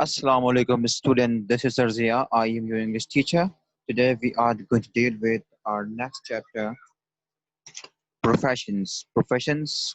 Assalamu alaikum student, this is Arzia. I am your English teacher. Today we are going to deal with our next chapter, professions. Professions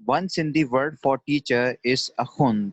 One Sindhi word for teacher is akhund.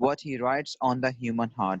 what he writes on the human heart.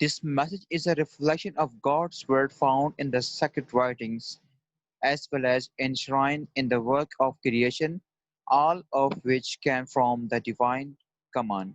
This message is a reflection of God's word found in the sacred writings as well as enshrined in the work of creation, all of which came from the divine command.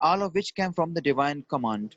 All of which came from the divine command.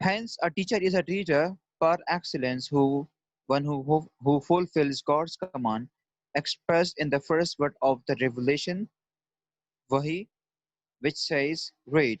Hence, a teacher is a reader par excellence who fulfills God's command expressed in the first word of the revelation, Wahi, which says, read.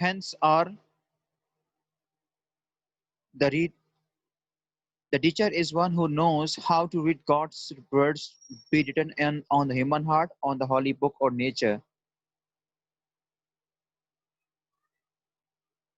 Hence are the read the teacher is one who knows how to read God's words be written on the human heart, on the holy book or nature.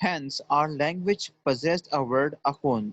Hence our language possessed a word akhun.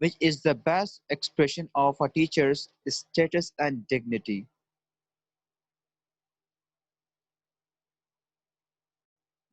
which is the best expression of a teacher's status and dignity.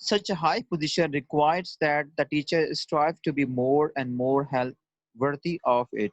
Such a high position requires that the teacher strive to be more and more help worthy of it.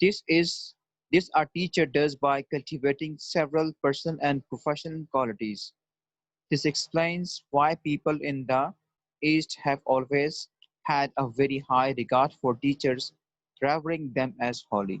This is this a teacher does by cultivating several personal and professional qualities. This explains why people in the East have always had a very high regard for teachers, revering them as holy.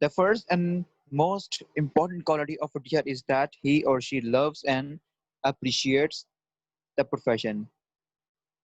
The first and most important quality of a teacher is that he or she loves and appreciates the profession.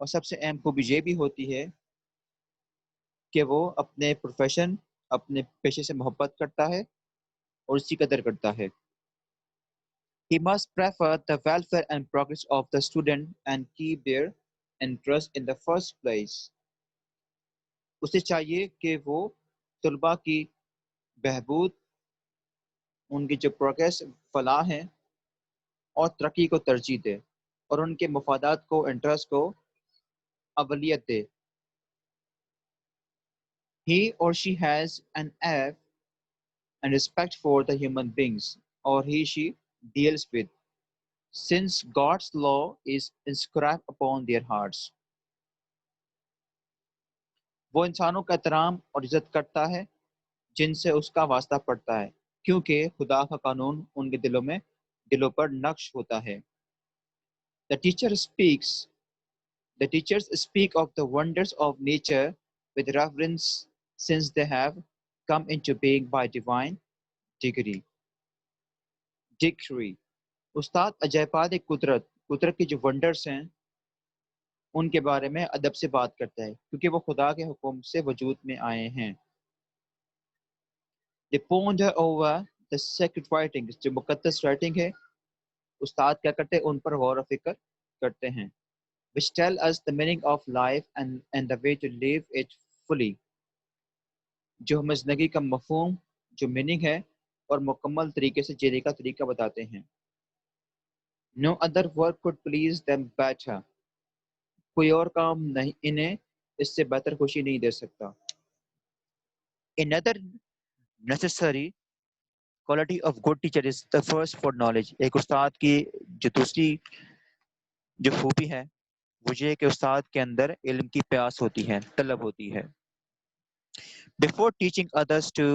اور سب سے اہم خوبی یہ بھی ہوتی ہے کہ وہ اپنے پروفیشن، اپنے پیشے سے محبت کرتا ہے اور اس کی قدر کرتا ہے. He must prefer the welfare and progress of the student and keep their interest in the first place. اسے چاہیے کہ وہ طلباء کی بہبود، ان کی جو پروگریس، فلاح ہے اور ترقی کو ترجیح دے اور ان کے مفادات کو، انٹرسٹ کو اولیت دے. He or she has an awe and respect for the human beings or she deals with, since God's law is inscribed upon their hearts. وہ انسانوں کا احترام اور عزت کرتا ہے جن سے اس کا واسطہ پڑتا ہے، کیونکہ خدا کا قانون ان کے دلوں پر نقش ہوتا ہے. The teacher speaks The teachers speak of the wonders of nature with reverence, since they have come into being by divine decree. استاد عجائبات قدرت کے جو ونڈرز ہیں ان کے بارے میں ادب سے بات کرتا ہے کیونکہ وہ خدا کے حکم سے وجود میں آئے ہیں. They ponder over the sacred writings. جو مقدس رائٹنگ ہے استاد کیا کرتے ہیں؟ ان پر غور و فکر کرتے ہیں. Which tell us the meaning of life and the way to live it fully. جو ہمیں زندگی کا مفہوم، جو میننگ ہے اور مکمل طریقے سے جینے کا طریقہ بتاتے ہیں. No other work could please them better. کوئی اور کام نہیں انہیں اس سے بہتر خوشی نہیں دے سکتا. Another necessary quality of good teacher is the thirst for knowledge. ایک استاد کی جو دوسری جو خوبی ہے وہ یہ کہ استاد کے اندر علم کی پیاس ہوتی ہے، طلب ہوتی ہے. Before teaching others to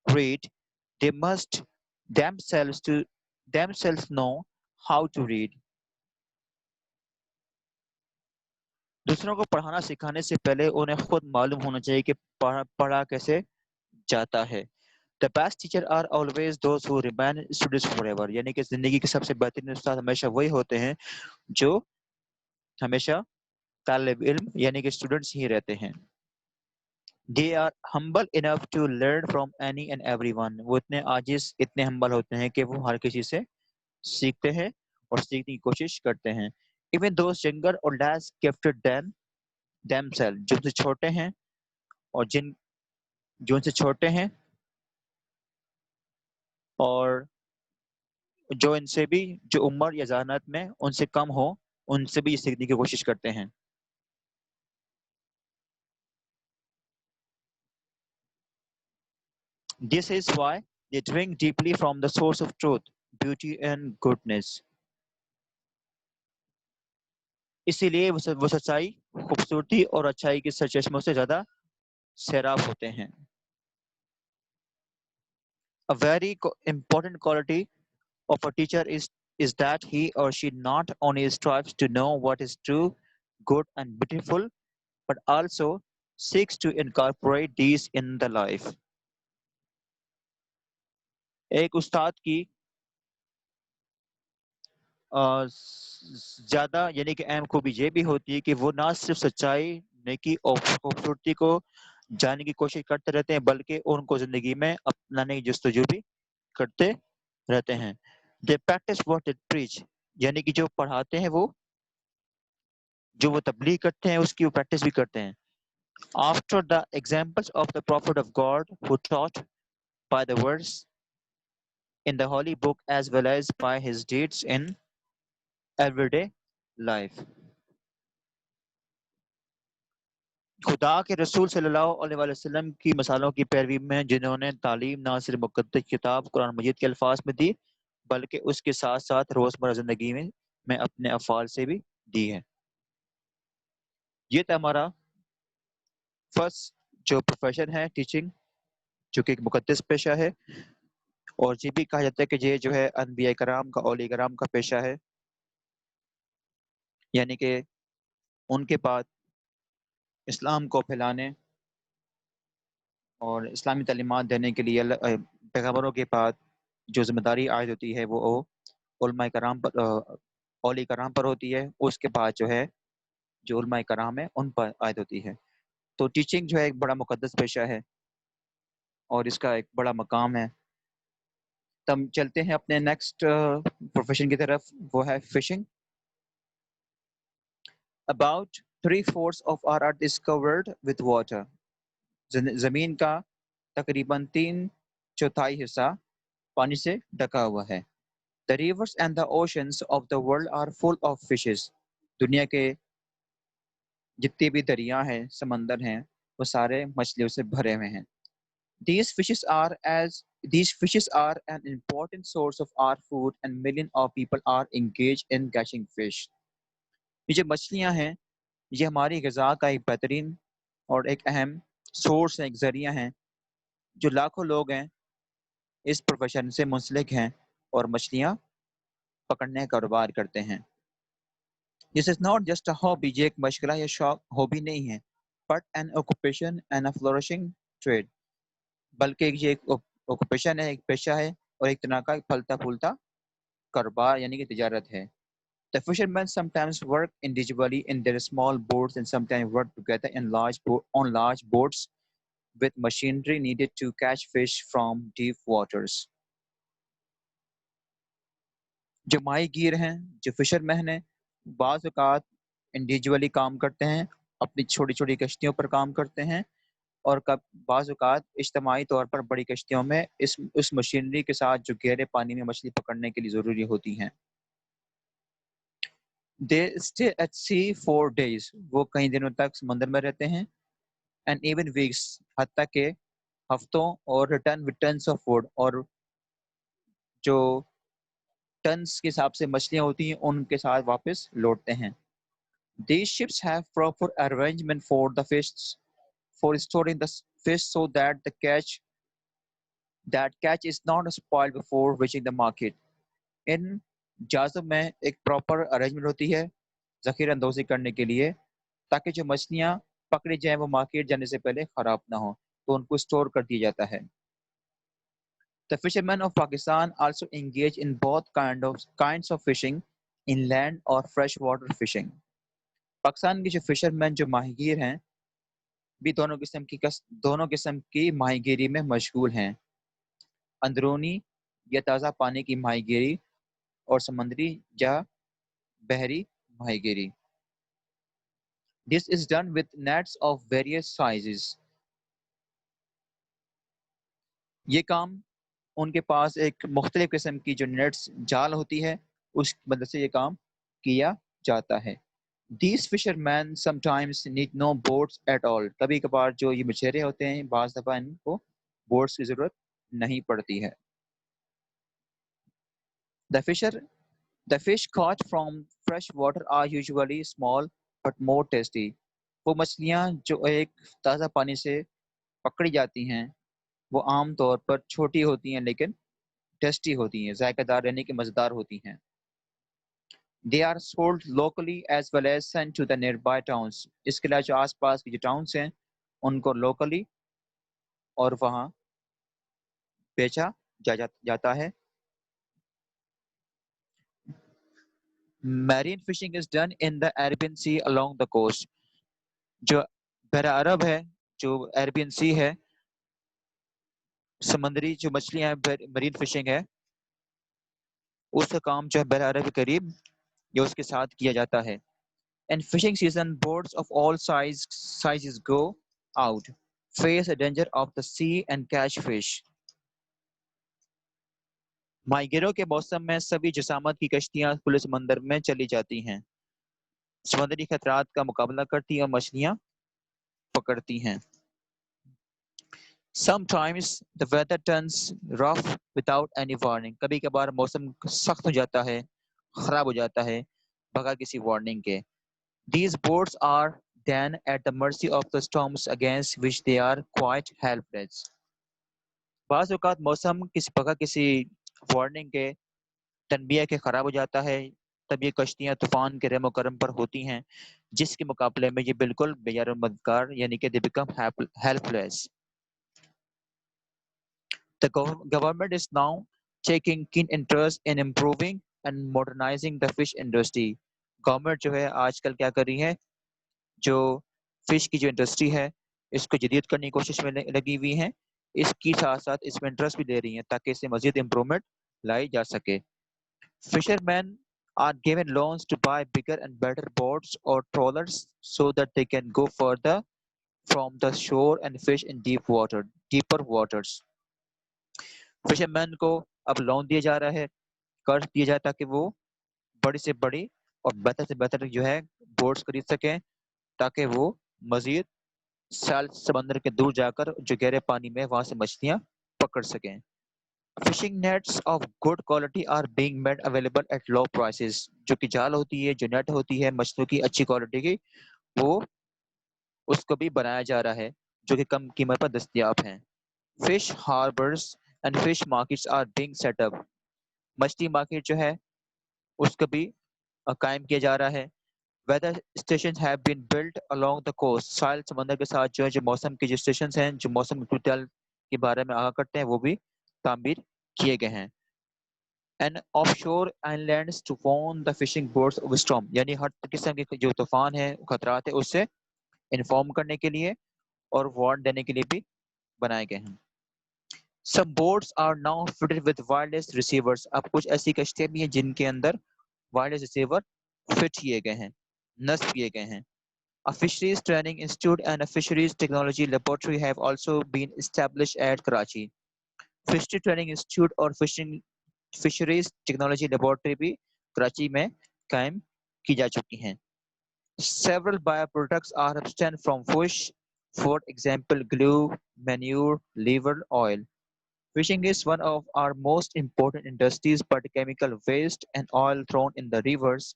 read, they must themselves know how to read. دوسروں کو پڑھانا سکھانے سے پہلے انہیں خود معلوم ہونا چاہیے کہ پڑھا کیسے جاتا ہے. The best teacher are always those who remain students forever. یعنی کہ زندگی کے سب سے بہترین استاد ہمیشہ وہی ہوتے ہیں جو ہمیشہ طالب علم یعنی کہ اسٹوڈنٹس ہی رہتے ہیں. They are humble enough to learn from any and everyone. وہ اتنے عاجز، اتنے ہمبل ہوتے ہیں کہ وہ ہر کسی سے سیکھتے ہیں اور سیکھنے کی کوشش کرتے ہیں. Even those younger or less gifted than themselves. جو ان سے چھوٹے ہیں اور جو ان سے چھوٹے ہیں اور جو ان سے بھی جو عمر یا ذہانت میں ان سے کم ہو، ان سے بھی سیکھنے کی کوشش کرتے ہیں. This is why they drink deeply from the source of truth, beauty and goodness. اسی لیے وہ سچائی، خوبصورتی اور اچھائی کے سرچشموں سے زیادہ سیراب ہوتے ہیں. A very important quality of a teacher is that he or she not only strives to know what is true, good and beautiful, but also seeks to incorporate these in the life. ایک استاد کی زیادہ یعنی کہ اہم خوبی یہ بھی ہوتی ہے کہ وہ نہ صرف سچائی، نیکی اور خوبصورتی کو جاننے کی کوشش کرتے رہتے ہیں بلکہ ان کو زندگی میں اپنانے کی جستجو بھی کرتے رہتے ہیں. They practice what they preach. یعنی کہ جو پڑھاتے ہیں وہ جو وہ تبلیغ کرتے ہیں اس کی وہ پریکٹس بھی کرتے ہیں. After the examples of the prophet of God who taught by the words in the holy book as well as by his deeds in everyday life. خدا کے رسول صلی اللہ علیہ وآلہ وسلم کی مثالوں کی پیروی میں جنہوں نے تعلیم نہ صرف مقدس کتاب قرآن مجید کے الفاظ میں دی بلکہ اس کے ساتھ ساتھ روزمرہ زندگی میں اپنے افعال سے بھی دی ہے. یہ تھا ہمارا فرسٹ جو پروفیشن ہے ٹیچنگ، جو کہ ایک مقدس پیشہ ہے اور یہ بھی کہا جاتا ہے کہ یہ جو ہے انبیاء کرام کا، اولیاء کرام کا پیشہ ہے. یعنی کہ ان کے بعد اسلام کو پھیلانے اور اسلامی تعلیمات دینے کے لیے پیغمبروں کے بعد جو ذمہ داری عائد ہوتی ہے وہ علماء کرام پر، اولیاء کرام پر ہوتی ہے. اس کے بعد جو ہے جو علماء کرام ہیں ان پر عائد ہوتی ہے. تو ٹیچنگ جو ہے ایک بڑا مقدس پیشہ ہے اور اس کا ایک بڑا مقام ہے. تو ہم چلتے ہیں اپنے نیکسٹ پروفیشن کی طرف، وہ ہے fishing. About 3/4 of our earth is covered with water. زمین کا تقریباً 3/4 حصہ پانی سے ڈھکا ہوا ہے. The rivers and the oceans of the world are full of fishes. دنیا کے جتنے بھی دریا ہیں، سمندر ہیں، وہ سارے مچھلیوں سے بھرے ہوئے ہیں. These fishes are an important source of our food and millions of people are engaged in catching fish. یہ جو مچھلیاں ہیں یہ ہماری غذا کا ایک بہترین اور ایک اہم سورس ہے، ایک ذریعہ ہیں. جو لاکھوں لوگ ہیں اس پروفیشن سے منسلک ہیں اور مچھلیاں پکڑنے کا کاروبار کرتے ہیں. This is not just a hobby. یہ ایک مشغلہ یا شوق ہابی نہیں ہے، but an occupation and a flourishing trade. بلکہ یہ ایک occupation ہے، ایک پیشہ ہے اور ایک طرح کا پھلتا پھولتا کاروبار یعنی کہ تجارت ہے. The fishermen sometimes work individually in their small boats and sometimes work together in on large boats with machinery needed to catch fish from deep waters. جو ماہی گیر ہیں، جو فشر مین ہیں، بعض اوقات انڈیویجولی کام کرتے ہیں، اپنی چھوٹی چھوٹی کشتیوں پر کام کرتے ہیں، اور بعض اوقات اجتماعی طور پر بڑی کشتیوں میں اس مشینری کے ساتھ جو گہرے پانی میں مچھلی پکڑنے کے لیے ضروری ہوتی ہیں. They stay at sea for days. وہ کئی دنوں تک سمندر میں رہتے ہیں. And even weeks. حتیٰ کہ ہفتوں. اور return with tons of food. اور جو ٹنس کے حساب سے مچھلیاں ہوتی ہیں ان کے ساتھ واپس لوٹتے ہیں. These ships have proper arrangement for the fish, for storing the fish so that catch is not spoiled before reaching the market. ان جہازوں میں ایک پراپر ارینجمنٹ ہوتی ہے ذخیرہ اندوزی کرنے کے لیے تاکہ جو مچھلیاں پکڑی جائیں وہ مارکیٹ جانے سے پہلے خراب نہ ہوں، تو ان کو اسٹور کر دیا جاتا ہے. The fishermen of Pakistan also engage in both kinds of fishing, inland or freshwater fishing. Pakistan کے جو فشرمین جو ماہی گیر ہیں بھی دونوں قسم کی ماہی گیری میں مشغول ہیں. اندرونی یا تازہ پانی کی ماہی گیری اور سمندری یا بحری ماہی گیری. This is done with nets of various sizes. یہ کام ان کے پاس ایک مختلف قسم کی جو نیٹس جال ہوتی ہے اس مدد سے یہ کام کیا جاتا ہے. These fishermen sometimes need no boats at all. کبھی کبھار جو یہ مچھیرے ہوتے ہیں بعض دفعہ ان کو بوٹس کی ضرورت نہیں پڑتی ہے. The fish caught from fresh water are usually small but more tasty. وہ مچھلیاں جو ایک تازہ پانی سے پکڑی جاتی ہیں وہ عام طور پر چھوٹی ہوتی ہیں لیکن ٹیسٹی ہوتی ہیں، ذائقہ دار یعنی کہ مزیدار ہوتی ہیں. They are sold locally as well as sent to the nearby towns. اس کے علاوہ جو آس پاس کی جو ٹاؤنس ہیں ان کو لوکلی اور وہاں بیچا جاتا ہے. Marine fishing is done in the Arabian Sea along the coast. جو بحر عرب ہے، جو عربین سی ہے، سمندری جو مچھلیاں ہیں مرین فشنگ ہے، اس کا کام جو ہے بحر عرب کے قریب یا اس کے ساتھ کیا جاتا ہے. In fishing season, boats of all sizes go out, face the danger of the sea and catch fish. ماہی گیروں کے موسم میں سبھی جسامت کی کشتیاں کھلے سمندر میں چلی جاتی ہیں، سمندری خطرات کا مقابلہ کرتی ہیں اور مچھلیاں پکڑتی ہیں. Sometimes the weather turns rough without any warning. کبھی کبھار موسم سخت ہو جاتا ہے، خراب ہو جاتا ہے بغیر کسی وارننگ کے. These boats are then at the mercy of the storms against which they are quite helpless. بعض اوقات موسم بغیر کسی وارننگ کے تنبیہ کے خراب ہو جاتا ہے، تب یہ کشتیاں طوفان کے رحم و کرم پر ہوتی ہیں جس کے مقابلے میں یہ بالکل بے یار و مددگار یعنی کہ they become helpless. The government is now taking keen interest in improving and modernizing the fish industry. Government جو ہے آج کل کیا کر رہی ہے، جو فش کی جو انڈسٹری ہے اس کو جدید کرنے کی کوشش میں لگی ہوئی ہیں، اس کی ساتھ ساتھ اس میں انٹرسٹ بھی لے رہی ہیں تاکہ اس سے مزید امپرومنٹ لائی جا سکے. Fishermen are given loans to buy bigger and better boats or trawlers so that they can go further from the shore and fish in deeper waters. Fishermen کو اب لون دیا جا رہا ہے، قرض دیا جائے تاکہ وہ بڑی سے بڑی اور بہتر سے بہتر جو ہے بوٹس خرید سکیں تاکہ وہ مزید سال سمندر کے دور جا کر جو گہرے پانی میں وہاں سے مچھلیاں پکڑ سکیں. Fishing nets of good quality are being made available at low prices. جو کہ جال ہوتی ہے، جو نیٹ ہوتی ہے مچھلیوں کی اچھی کوالٹی کی، وہ اس کو بھی بنایا جا رہا ہے جو کہ کم قیمت پر دستیاب ہیں. Fish harbours and fish markets are being set up. مچھلی مارکیٹ جو ہے اس کو بھی قائم کیا جا رہا ہے. Weather station have been built along the coast. ساحل سمندر کے ساتھ جو ہے جو موسم کے جو اسٹیشنز ہیں جو موسم کی صورتحال کے بارے میں آگاہ کرتے ہیں وہ بھی تعمیر کیے گئے ہیں. And offshore islands to warn the fishing boards of storm. یعنی ہر قسم کے جو طوفان ہے خطرات ہے اس سے انفارم کرنے کے لیے اور وارن دینے کے لیے بھی بنائے گئے ہیں. Some boats are now fitted with wireless receivers. اب کچھ ایسی کشتیاں بھی ہیں جن کے اندر وائرلیس ریسیور فٹ کیے گئے ہیں، نصب کیے گئے ہیں. A fisheries training institute and a fisheries technology laboratory have also been established at Karachi. Fishery training institute اور فشریز ٹیکنالوجی لیبورٹری بھی کراچی میں قائم کی جا چکی ہیں. Several bioproducts are obtained from fish, for example, glue, manure, liver oil. Fishing is one of our most important industries, but chemical waste and oil thrown in the rivers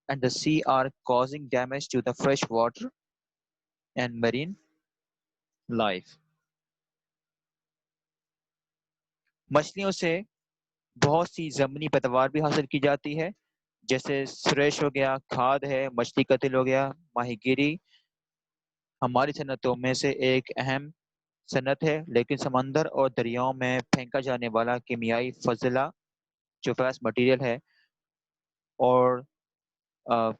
and the sea are causing damage to the fresh water and marine life. مچھلیوں سے بہت سی ضمنی پیداوار بھی حاصل کی جاتی ہے، جیسے سریش ہو گیا، کھاد ہے، مچھلی قتل ہو گیا. ماہی گیری ہماری صنعتوں میں سے ایک اہم صنعت ہے، لیکن سمندر اور دریاؤں میں پھینکا جانے والا کیمیائی فضلہ جو ویسٹ مٹیریل ہے اور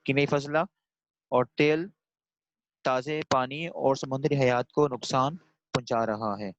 کیمیائی فضلہ اور تیل تازے پانی اور سمندری حیات کو نقصان پہنچا رہا ہے.